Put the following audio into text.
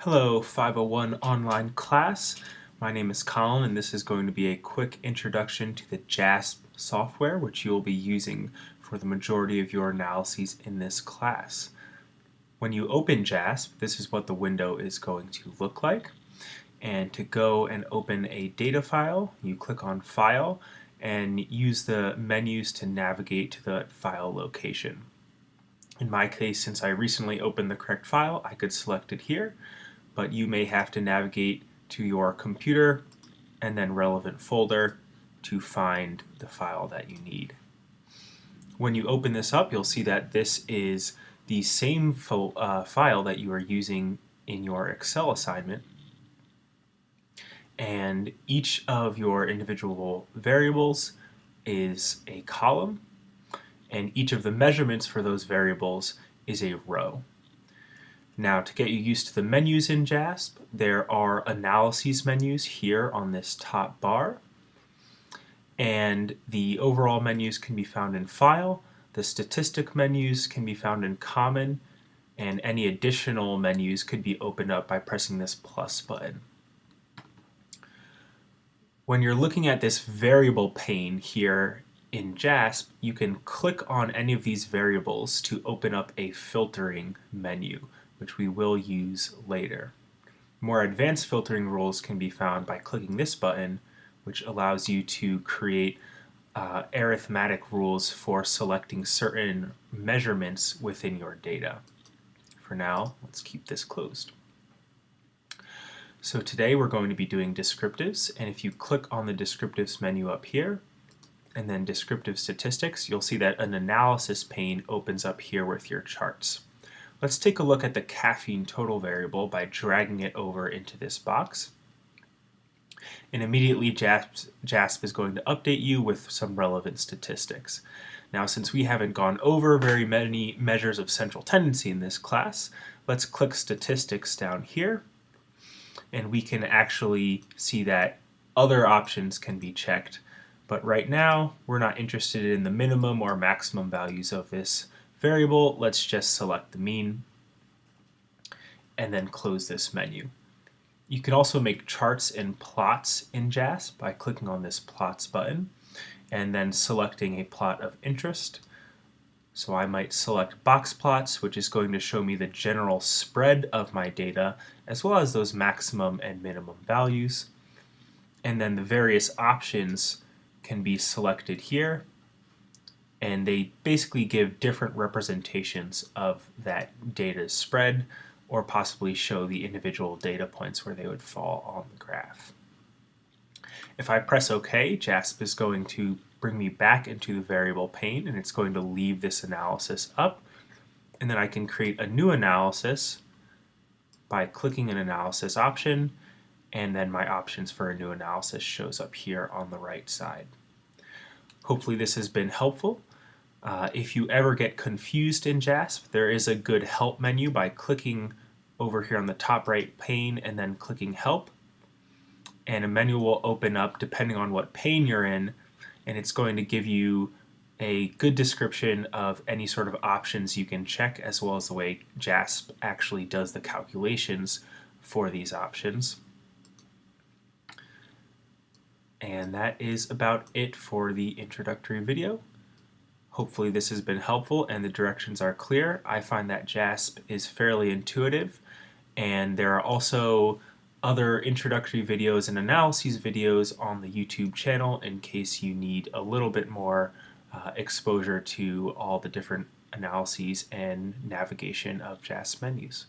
Hello 501 online class. My name is Colin and this is going to be a quick introduction to the Jasp software which you will be using for the majority of your analyses in this class. When you open Jasp, this is what the window is going to look like. And to go and open a data file, you click on File and use the menus to navigate to the file location. In my case, since I recently opened the correct file, I could select it here, but you may have to navigate to your computer and then relevant folder to find the file that you need. When you open this up, you'll see that this is the same file that you are using in your Excel assignment, and each of your individual variables is a column, and each of the measurements for those variables is a row. Now, to get you used to the menus in Jasp, there are analyses menus here on this top bar, and the overall menus can be found in File, the statistic menus can be found in Common, and any additional menus could be opened up by pressing this plus button. When you're looking at this variable pane here in Jasp, you can click on any of these variables to open up a filtering menu, which we will use later. More advanced filtering rules can be found by clicking this button, which allows you to create arithmetic rules for selecting certain measurements within your data. For now, let's keep this closed. So today we're going to be doing descriptives, and if you click on the descriptives menu up here, and then descriptive statistics, you'll see that an analysis pane opens up here with your charts. Let's take a look at the caffeine total variable by dragging it over into this box. And immediately Jasp is going to update you with some relevant statistics. Now, since we haven't gone over very many measures of central tendency in this class, let's click statistics down here, and we can actually see that other options can be checked. But right now, we're not interested in the minimum or maximum values of this variable. Let's just select the mean and then close this menu. You can also make charts and plots in Jasp by clicking on this plots button and then selecting a plot of interest. So I might select box plots, which is going to show me the general spread of my data as well as those maximum and minimum values. And then the various options can be selected here, and they basically give different representations of that data's spread, or possibly show the individual data points where they would fall on the graph. If I press OK, Jasp is going to bring me back into the variable pane, and it's going to leave this analysis up, and then I can create a new analysis by clicking an analysis option, and then my options for a new analysis shows up here on the right side. Hopefully this has been helpful. If you ever get confused in Jasp, there is a good help menu by clicking over here on the top right pane and then clicking help. And a menu will open up depending on what pane you're in, and it's going to give you a good description of any sort of options you can check, as well as the way Jasp actually does the calculations for these options. And that is about it for the introductory video. Hopefully this has been helpful and the directions are clear. I find that Jasp is fairly intuitive, and there are also other introductory videos and analyses videos on the YouTube channel in case you need a little bit more exposure to all the different analyses and navigation of Jasp menus.